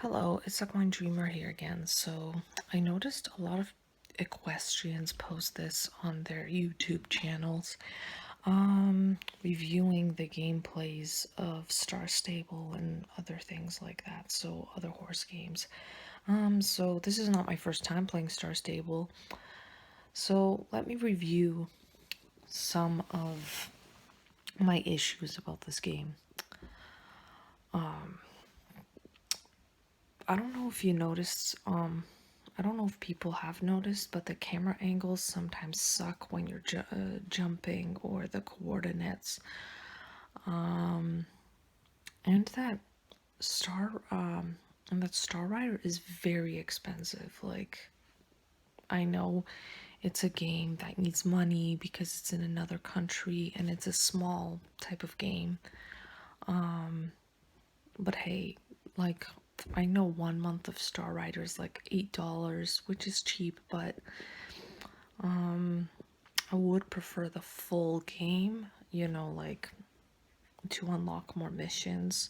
Hello, it's Equine Dreamer here again. So I noticed a lot of equestrians post this on their YouTube channels, reviewing the gameplays of Star Stable and other things like that. So other horse games. So this is not my first time playing Star Stable. So let me review some of my issues about this game. I don't know if you noticed, I don't know if people have noticed, but the camera angles sometimes suck when you're jumping, or the coordinates. And that Star Rider is very expensive. Like, I know it's a game that needs money because it's in another country and it's a small type of game. But hey, like, I know 1 month of Star Rider is like $8, which is cheap, but I would prefer the full game, like to unlock more missions.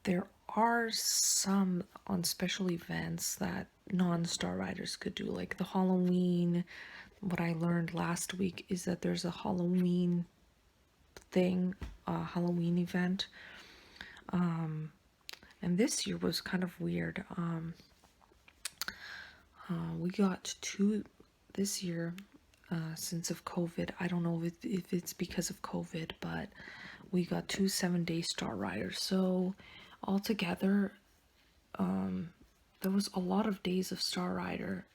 There are some on special events that non-Star Riders could do, like the Halloween. What I learned last week is that there's a Halloween thing, a Halloween event. And this year was kind of weird. We got two this year, since of COVID. I don't know if it's because of COVID, but we got two 7-day Star Riders. So altogether, there was a lot of days of Star Rider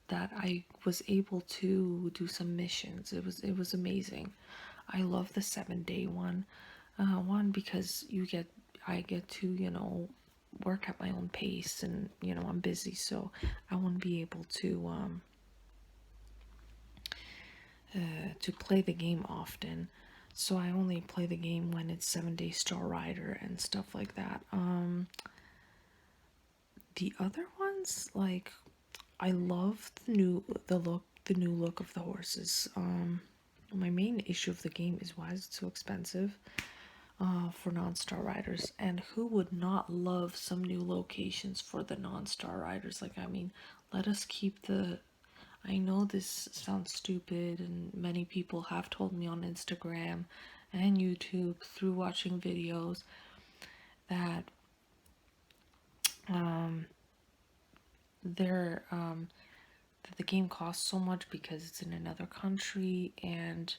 that I was able to do some missions. It was amazing. I love the 7-day one. One because I get to, work at my own pace, and I'm busy, so I won't be able to play the game often. So I only play the game when it's 7-day Star Rider and stuff like that. The other ones, like, I love the new look of the horses. My main issue of the game is, why is it so expensive for non-Star Riders? And who would not love some new locations for the non-Star Riders? Like, I mean, let us keep the. I know this sounds stupid, and many people have told me on Instagram and YouTube through watching videos that they're that the game costs so much because it's in another country, and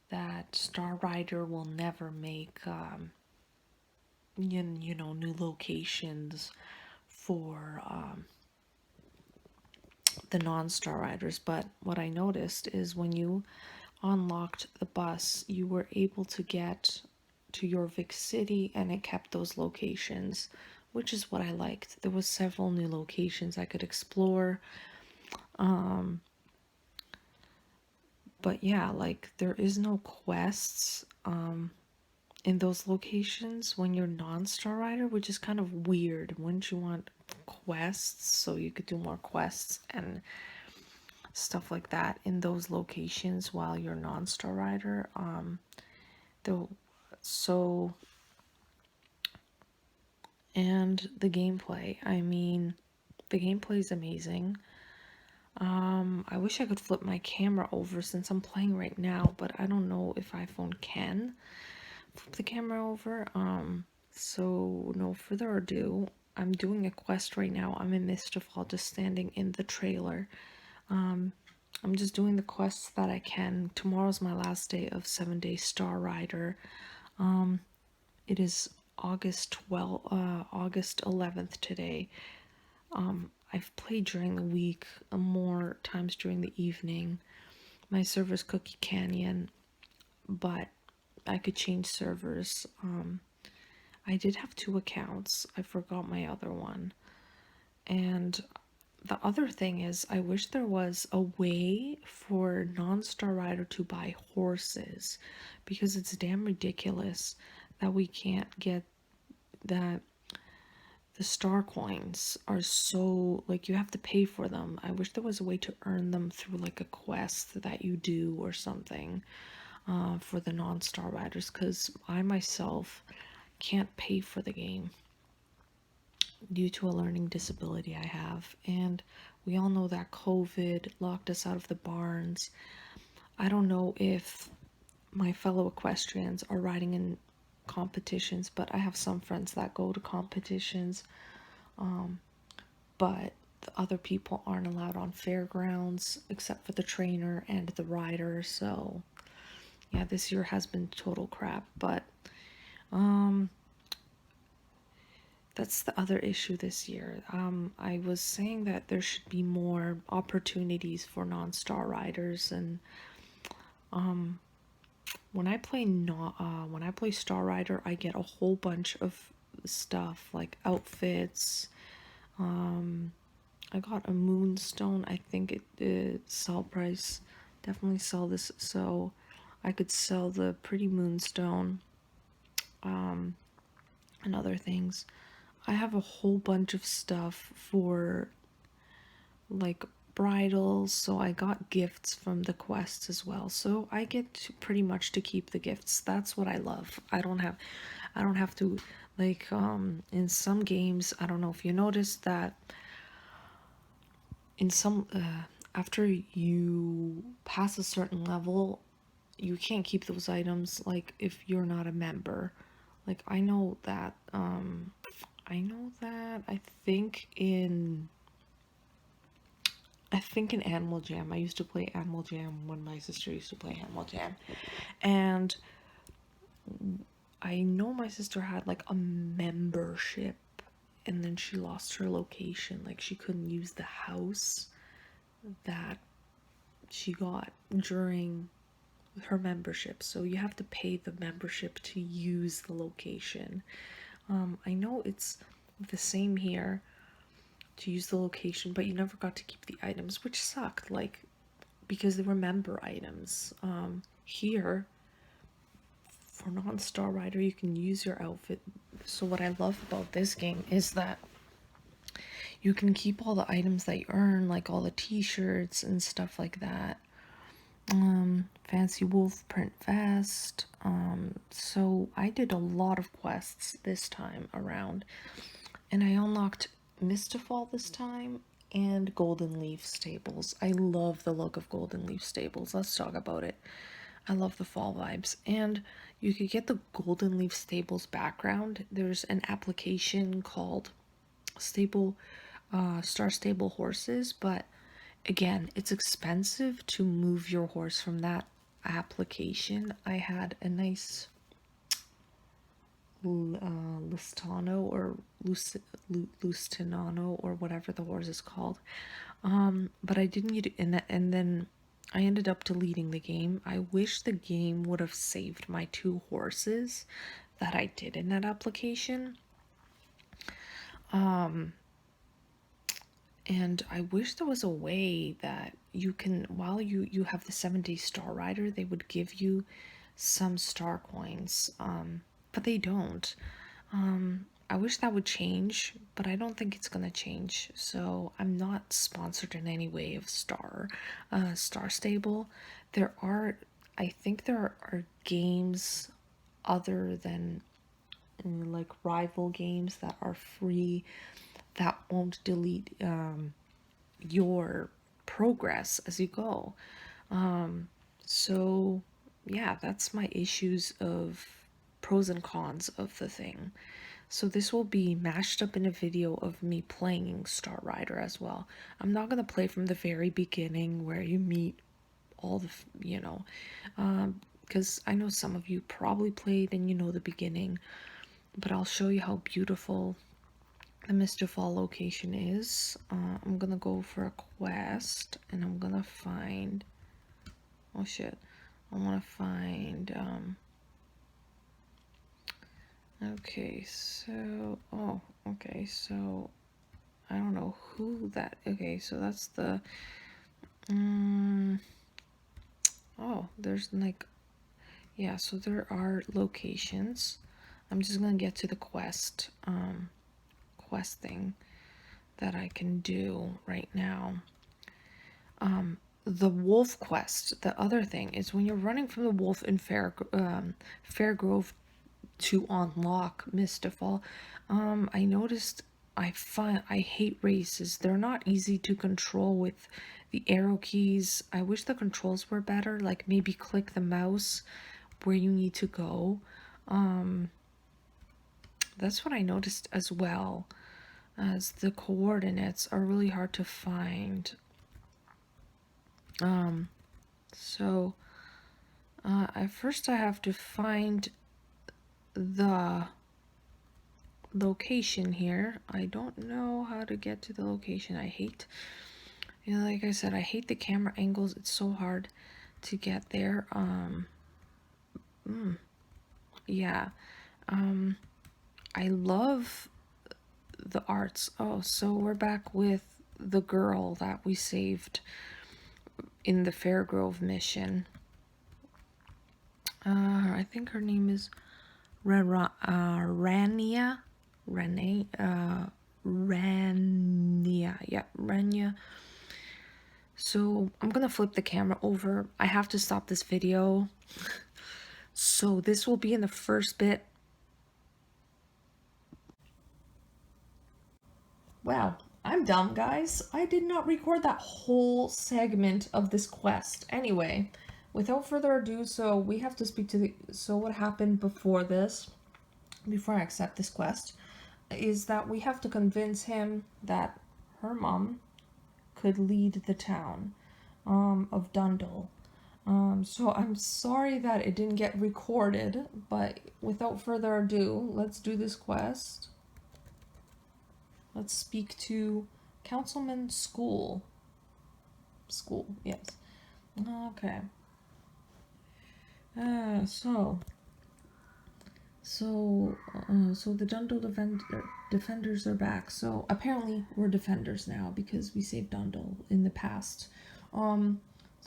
that Star Rider will never make new locations for the non-Star Riders. But what I noticed is, when you unlocked the bus, you were able to get to your Vic City, and it kept those locations, which is what I liked. There was several new locations I could explore. But yeah, like, there is no quests in those locations when you're non-Star Rider, which is kind of weird. Wouldn't you want quests so you could do more quests and stuff like that in those locations while you're non-Star Rider? Though, so, and the gameplay. I mean, the gameplay is amazing. I wish I could flip my camera over since I'm playing right now, but I don't know if iPhone can flip the camera over. So no further ado, I'm doing a quest right now. I'm in Mistfal, just standing in the trailer. I'm just doing the quests that I can. Tomorrow's my last day of 7-day Star Rider. It is August 11th today. I've played during the week, more times during the evening. My server's Cookie Canyon, but I could change servers. I did have 2 accounts. I forgot my other one. And the other thing is, I wish there was a way for non-Star Rider to buy horses, because it's damn ridiculous that we can't get that. The star coins are so, like, you have to pay for them. I wish there was a way to earn them through, like, a quest that you do or something for the non-Star Riders, because I myself can't pay for the game due to a learning disability I have. And we all know that COVID locked us out of the barns. I don't know if my fellow equestrians are riding in competitions, but I have some friends that go to competitions. But the other people aren't allowed on fairgrounds except for the trainer and the rider. So yeah, this year has been total crap. But that's the other issue this year. I was saying that there should be more opportunities for non-star riders, and when I play Star Rider, I get a whole bunch of stuff like outfits. I got a moonstone. I think it sell price definitely sell this, so I could sell the pretty moonstone and other things. I have a whole bunch of stuff for like bridals, so I got gifts from the quests as well. So I get to pretty much to keep the gifts. That's what I love. I don't have to like in some games, I don't know if you noticed that in some after you pass a certain level, you can't keep those items like if you're not a member. Like I know that I think in Animal Jam, I used to play Animal Jam when my sister used to play Animal Jam. And I know my sister had like a membership and then she lost her location. Like she couldn't use the house that she got during her membership. So you have to pay the membership to use the location. I know it's the same here to use the location, but you never got to keep the items, which sucked. Like because they were member items. Here, for non-star rider, you can use your outfit. So what I love about this game is that you can keep all the items that you earn, like all the t-shirts and stuff like that. Fancy wolf print vest. So I did a lot of quests this time around, and I unlocked Mistfal this time and Golden Leaf Stables. I love the look of Golden Leaf Stables. Let's talk about it. I love the fall vibes. And you could get the Golden Leaf Stables background. There's an application called Star Stable Horses, but again, it's expensive to move your horse from that application. I had a nice Lustano or Lustinano or whatever the horse is called. But I didn't get it in that, and then I ended up deleting the game. I wish the game would have saved my 2 horses that I did in that application. And I wish there was a way that you can, while you have the 7-day star rider, they would give you some star coins. But they don't. I wish that would change, but I don't think it's gonna change. So I'm not sponsored in any way of Star Stable. I think there are games other than like rival games that are free that won't delete your progress as you go. So yeah, that's my issues of pros and cons of the thing. So this will be mashed up in a video of me playing Star Rider as well. I'm not going to play from the very beginning where you meet all the, because I know some of you probably played and you know the beginning, but I'll show you how beautiful the Mistfal location is. I'm gonna go for a quest and I'm gonna find, oh shit, I want to find, okay, so, oh, okay, so, I don't know who that, okay, so that's the, oh, there's like, yeah, so there are locations. I'm just gonna get to the quest thing that I can do right now. The wolf quest, the other thing is when you're running from the wolf in Fairgrove to unlock Mistfal. I noticed I hate races. They're not easy to control with the arrow keys. I wish the controls were better, like maybe click the mouse where you need to go. That's what I noticed as well, as the coordinates are really hard to find. So at first I have to find the location here. I don't know how to get to the location. I hate, like I said, I hate the camera angles. It's so hard to get there. Yeah. I love the arts. Oh, so we're back with the girl that we saved in the Fairgrove mission. I think her name is Rania. Yeah, Rania. So I'm gonna flip the camera over. I have to stop this video. So this will be in the first bit. Wow, I'm dumb, guys. I did not record that whole segment of this quest. Anyway, without further ado, so we have to speak to the... So what happened before this, before I accept this quest, is that we have to convince him that her mom could lead the town of Dundle. So I'm sorry that it didn't get recorded, but without further ado, let's do this quest. Let's speak to Councilman School. School, yes. Okay. So the Dundle defenders are back. So apparently we're defenders now because we saved Dundle in the past. So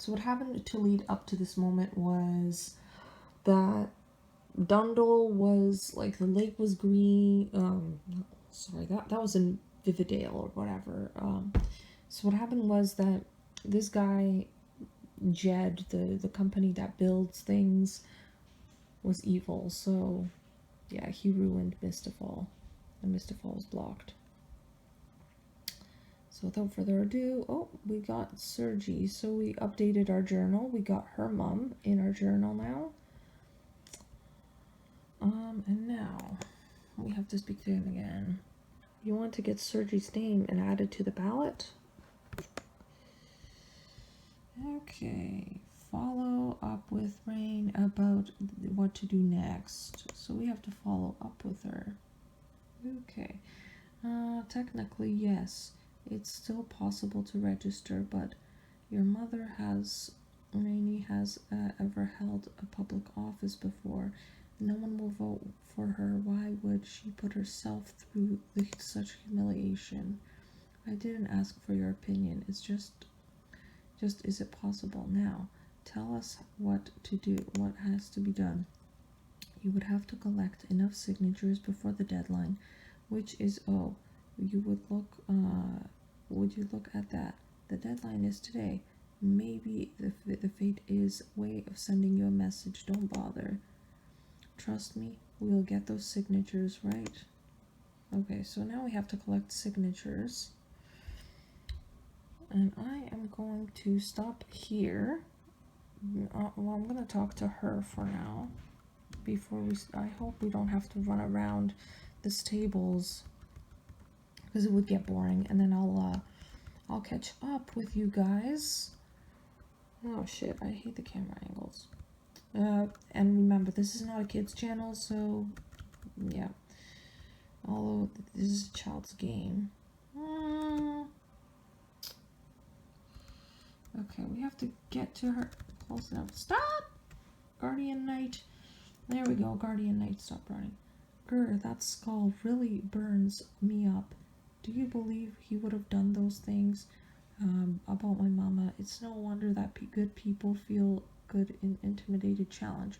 what happened to lead up to this moment was that Dundle was like, the lake was green. Sorry, that was in Vividale or whatever. So what happened was that this guy Jed, the company that builds things, was evil. So yeah, he ruined Mistfal, and Mistfal was blocked. So without further ado, oh, we got Sergi. So we updated our journal. We got her mom in our journal now. And now we have to speak to him again. You want to get Sergi's name and add it to the ballot? Okay. Follow up with Rain about what to do next. So we have to follow up with her. Okay. Technically, yes. It's still possible to register, but your mother Rainey has ever held a public office before. No one will vote for her. Why would she put herself through such humiliation? I didn't ask for your opinion. It's just is it possible now? Tell us what to do, what has to be done. You would have to collect enough signatures before the deadline, which is you would you look at that? The deadline is today. Maybe the fate is way of sending you a message. Don't bother. Trust me, we'll get those signatures right. Okay, so now we have to collect signatures. And I am going to stop here. Well, I'm going to talk to her for now. I hope we don't have to run around the stables, because it would get boring. And then I'll catch up with you guys. Oh shit, I hate the camera angles. And remember, this is not a kid's channel, so yeah. Although this is a child's game. Okay, we have to get to her close enough. Stop! Guardian Knight. There we go, Guardian Knight, stop running. Grr, that skull really burns me up. Do you believe he would have done those things about my mama? It's no wonder that good people feel good in intimidated challenge.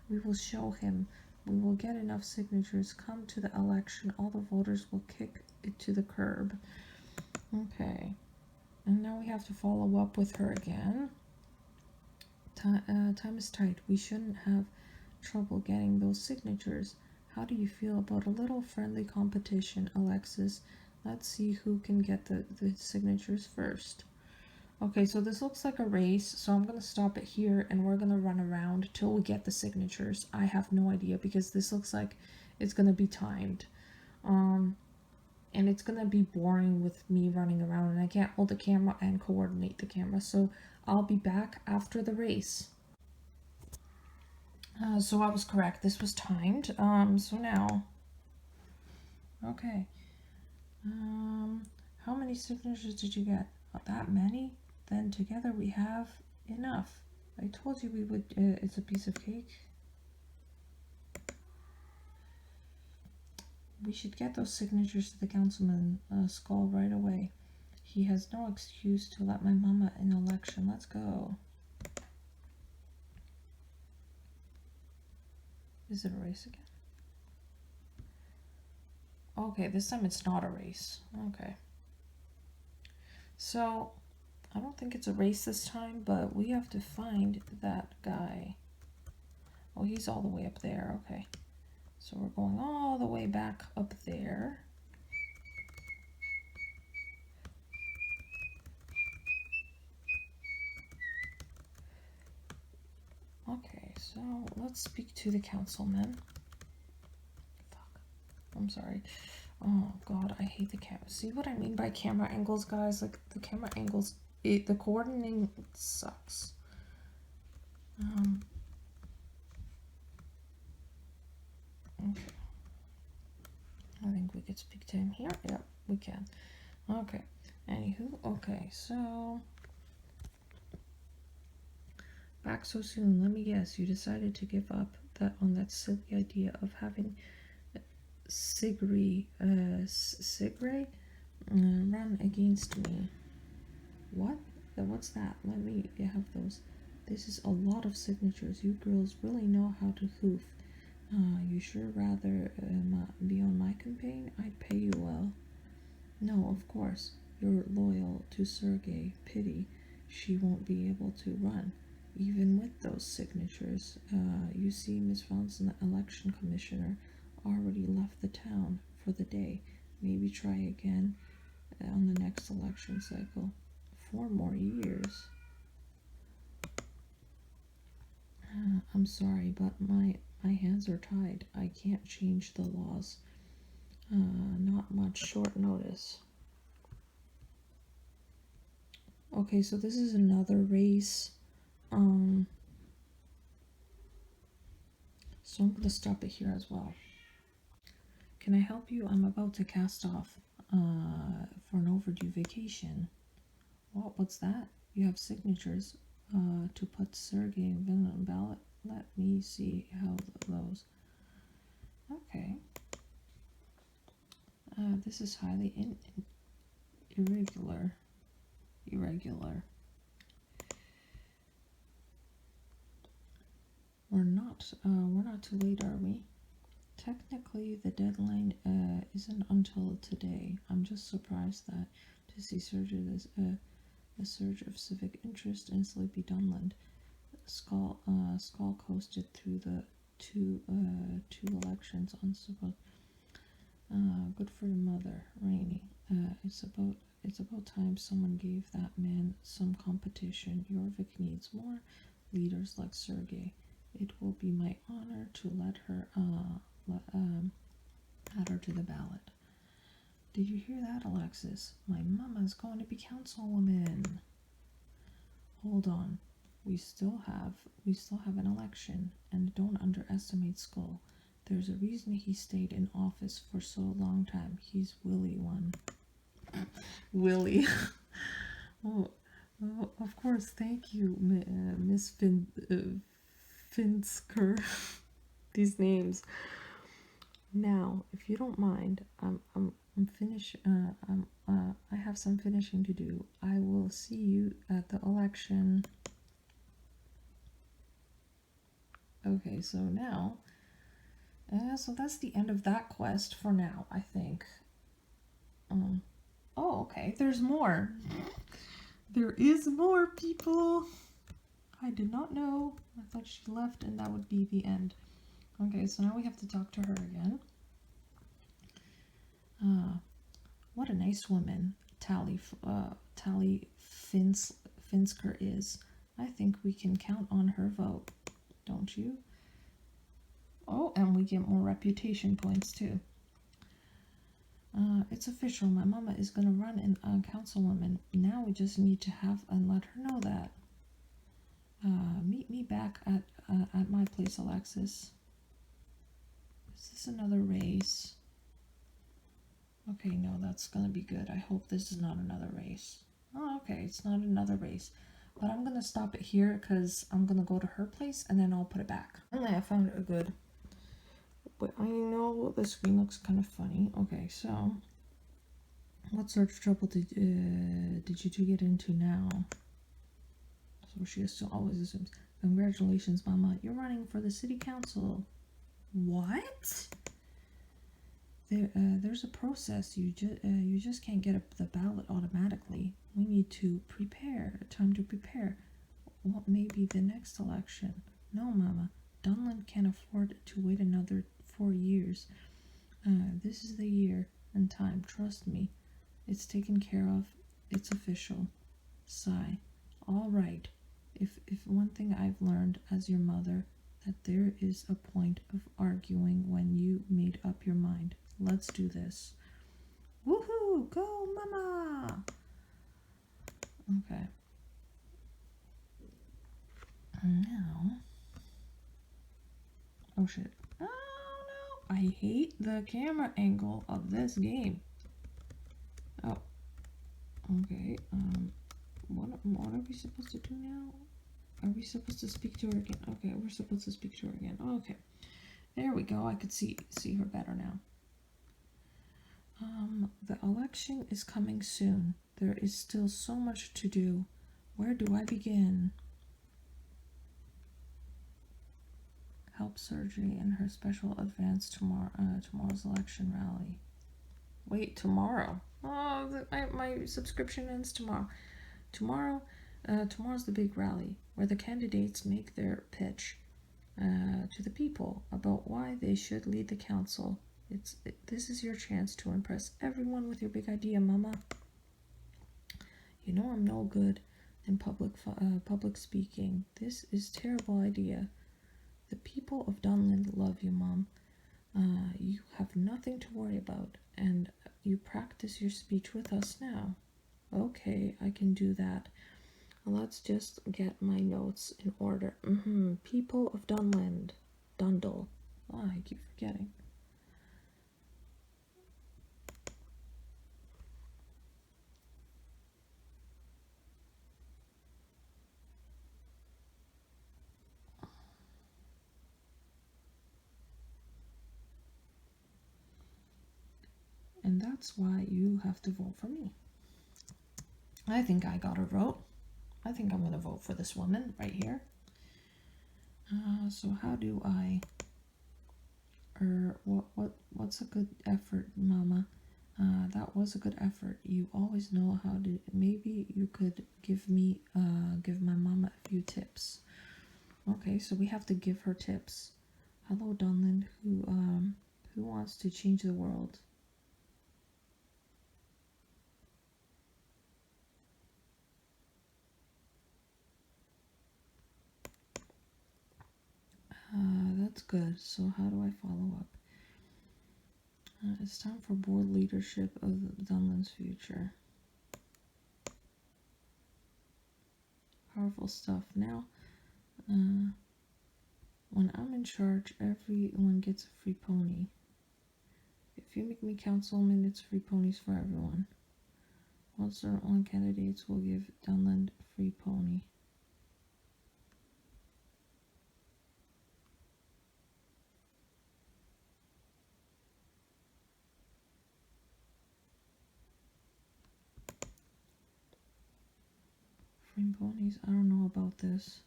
We will show him. We will get enough signatures. Come to the election. All the voters will kick it to the curb. Okay. And now we have to follow up with her again. Time is tight. We shouldn't have trouble getting those signatures. How do you feel about a little friendly competition, Alexis? Let's see who can get the signatures first. Okay, so this looks like a race, so I'm going to stop it here and we're going to run around till we get the signatures. I have no idea because this looks like it's going to be timed. And it's going to be boring with me running around and I can't hold the camera and coordinate the camera. So I'll be back after the race. So I was correct. This was timed. So now, okay. How many signatures did you get? Not that many? Then together we have enough. I told you we would, it's a piece of cake. We should get those signatures to the councilman Skull right away. He has no excuse to let my mama in election. Let's go. Is it a race again? Okay, this time it's not a race. Okay. So, I don't think it's a race this time, but we have to find that guy. Oh, he's all the way up there. Okay. So we're going all the way back up there. Okay, so let's speak to the councilman. Fuck. I'm sorry. Oh god, I hate the camera. See what I mean by camera angles, guys? Like the camera angles, the coordinating sucks. Okay. I think we could speak to him here. Yep, we can. Okay. Anywho, okay, so back so soon. Let me guess, you decided to give up on that silly idea of having Sigray run against me. What? What's that? Let me have those. This is a lot of signatures. You girls really know how to hoof. You sure rather be on my campaign? I'd pay you well. No, of course. You're loyal to Sergei. Pity she won't be able to run. Even with those signatures, you see Miss Fonson, the election commissioner, already left the town for the day. Maybe try again on the next election cycle. 4 more years. I'm sorry, but my hands are tied. I can't change the laws. Not much short notice. Okay, so this is another race. So I'm going to stop it here as well. Can I help you? I'm about to cast off for an overdue vacation. What's that? You have signatures to put Sergei and Vin on ballot. Let me see how those. Okay. This is highly irregular. We're not too late, are we? Technically, the deadline isn't until today. I'm just surprised that to see a surge of civic interest in Sleepy Dunland. Skull coasted through the two elections on support. Good for your mother, Rainy. It's about time someone gave that man some competition. Jorvik needs more leaders like Sergei. It will be my honor to let her add her to the ballot. Did you hear that, Alexis? My mama's going to be councilwoman. Hold on. We still have an election, and don't underestimate Skull. There's a reason he stayed in office for so long time. He's Willie one. Willie. Oh, of course. Thank you, Miss Finsker. These names. Now, if you don't mind, I'm finished. I have some finishing to do. I will see you at the election. Okay, so now, so that's the end of that quest for now, I think. Oh, okay, there's more. There is more, people. I did not know. I thought she left and that would be the end. Okay, so now we have to talk to her again. What a nice woman Tally Finsker is. I think we can count on her vote, don't you? Oh, and we get more reputation points too. It's official. My mama is gonna run in councilwoman. Now we just need to have and let her know that. Meet me back at my place, Alexis. Is this another race? Okay, no, that's gonna be good. I hope this is not another race. Oh, okay, it's not another race. But I'm gonna stop it here because I'm gonna go to her place and then I'll put it back. Finally, I found a good. But I know the screen looks kind of funny. Okay, so what sort of trouble did you two get into now? So she still always assumes. Congratulations, Mama. You're running for the city council. What? There's a process. You just can't get the ballot automatically. We need to prepare. Time to prepare. What may be the next election? No, Mama. Dunland can't afford to wait another 4 years. This is the year and time. Trust me. It's taken care of. It's official. Sigh. All right. If one thing I've learned as your mother, that there is a point of arguing when you made up your mind. Let's do this. Woohoo! Go, Mama! Okay. Now. Oh shit. Oh no! I hate the camera angle of this game. Oh. Okay. What are we supposed to do now? Are we supposed to speak to her again? Okay, we're supposed to speak to her again. Okay. There we go. I could see her better now. The election is coming soon. There is still so much to do. Where do I begin? Help surgery and her special advance tomorrow's election rally. Wait, tomorrow? Oh, my subscription ends tomorrow. Tomorrow's the big rally where the candidates make their pitch to the people about why they should lead the council. This is your chance to impress everyone with your big idea, Mama. You know I'm no good in public speaking. This is a terrible idea. The people of Dunland love you, Mom. You have nothing to worry about, and you practice your speech with us now. Okay, I can do that. Let's just get my notes in order. People of Dunland. Dundle. Oh, I keep forgetting. And that's why you have to vote for me. I think I got her vote. I think I'm going to vote for this woman right here. So how do I... what's a good effort, Mama? That was a good effort. You always know how to... Maybe you could give my mama a few tips. Okay, so we have to give her tips. Hello, Dunland. Who wants to change the world? That's good. So how do I follow up? It's time for board leadership of Dunland's future. Powerful stuff. Now, when I'm in charge, everyone gets a free pony. If you make me councilman, it's free ponies for everyone. Once there are only candidates, will give Dunland a free pony. Free ponies? I don't know about this.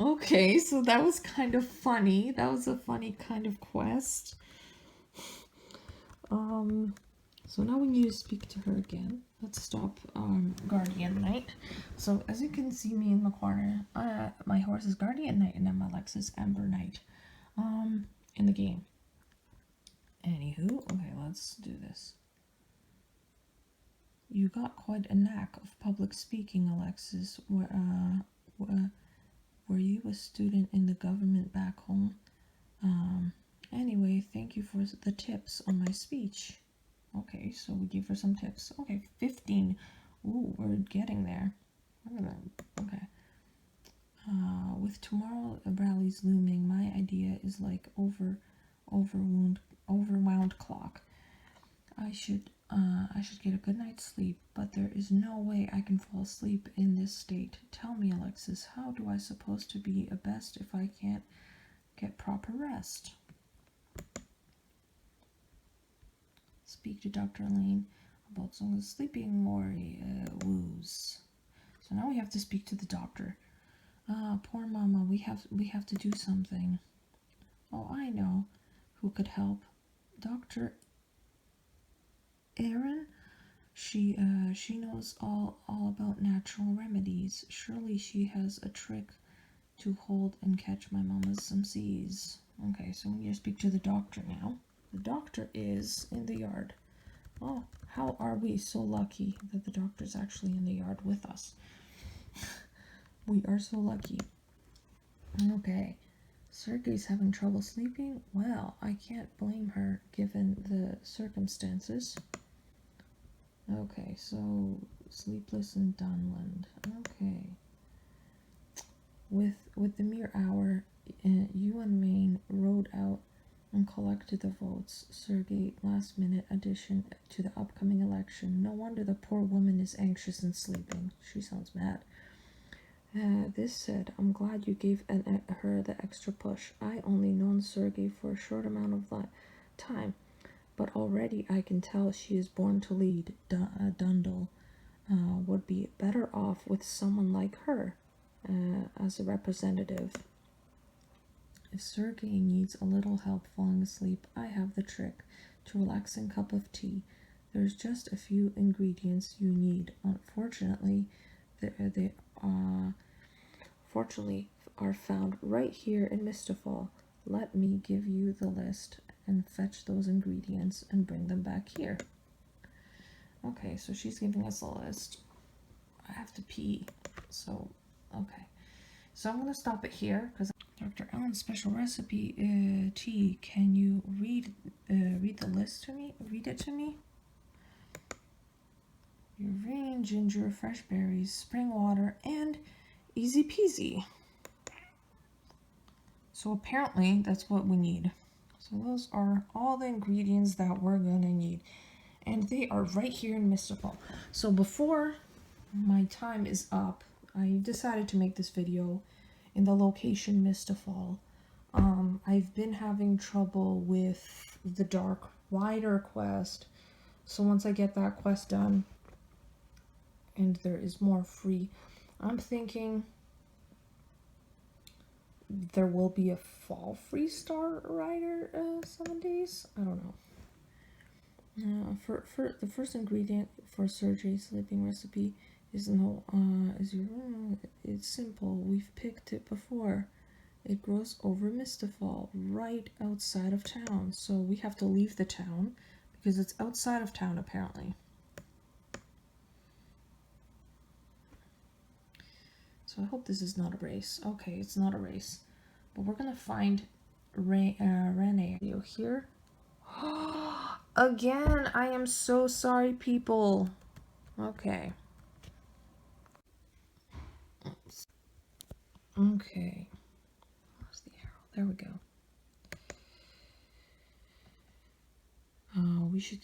Okay, so that was kind of funny. That was a funny kind of quest. So now we need to speak to her again. Let's stop Guardian Knight. So as you can see me in the corner, my horse is Guardian Knight and I'm Alexis Ember Knight in the game. Anywho, okay, let's do this. You got quite a knack of public speaking, Alexis. Were you a student in the government back home? Anyway, thank you for the tips on my speech. Okay, so we give her some tips. Okay, 15. Ooh, we're getting there. Okay. With tomorrow rallies looming, my idea is like overwound clock. I should get a good night's sleep, but there is no way I can fall asleep in this state. Tell me, Alexis, how do I supposed to be a best if I can't get proper rest? Speak to Dr. Lane about some of the sleeping woos. So now we have to speak to the doctor. Poor mama, we have to do something. Oh, I know who could help. Dr. Erin? She knows all about natural remedies. Surely she has a trick to hold and catch my mama's some seas. Okay, so we need to speak to the doctor now. The doctor is in the yard. Oh, how are we so lucky that the doctor's actually in the yard with us. We are so lucky. Okay, Sergey's having trouble sleeping? Well, I can't blame her given the circumstances. Okay, so sleepless in Dunland. Okay. With the mere hour, you and Maine rode out and collected the votes. Sergey, last minute addition to the upcoming election. No wonder the poor woman is anxious and sleeping. She sounds mad. This said, I'm glad you gave her the extra push. I only known Sergey for a short amount of time, but already I can tell she is born to lead. Dundle would be better off with someone like her as a representative. If Sergey needs a little help falling asleep, I have the trick to relaxing cup of tea. There's just a few ingredients you need. Unfortunately, they are found right here in Mistfal. Let me give you the list and fetch those ingredients and bring them back here. Okay, so she's giving us a list. I have to pee, so okay. So I'm gonna stop it here because Dr. Allen's special recipe tea. Can you read the list to me? Read it to me. Your rain, ginger, fresh berries, spring water, and easy peasy. So apparently that's what we need. So those are all the ingredients that we're gonna need, and they are right here in Mistfal. So before my time is up, I decided to make this video in the location Mistfal. I've been having trouble with the Dark Rider quest, so once I get that quest done and there is more free, I'm thinking there will be a fall free star rider 7 days. I don't know. For the first ingredient for Sergey's sleeping recipe is it's simple. We've picked it before. It grows over Mistfal, right outside of town. So we have to leave the town because it's outside of town apparently. So I hope this is not a race. Okay, it's not a race. But we're gonna find Rene here. Again, I am so sorry, people. Okay. Okay. Where's the arrow? There we go.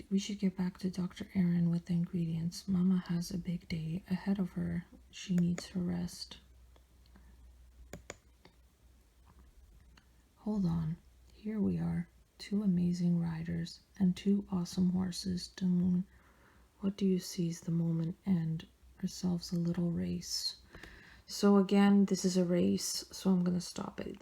We should get back to Dr. Erin with the ingredients. Mama has a big day ahead of her. She needs her rest. Hold on. Here we are. 2 amazing riders and 2 awesome horses. Dun. What do you seize the moment and ourselves a little race? So again, this is a race, so I'm gonna stop it.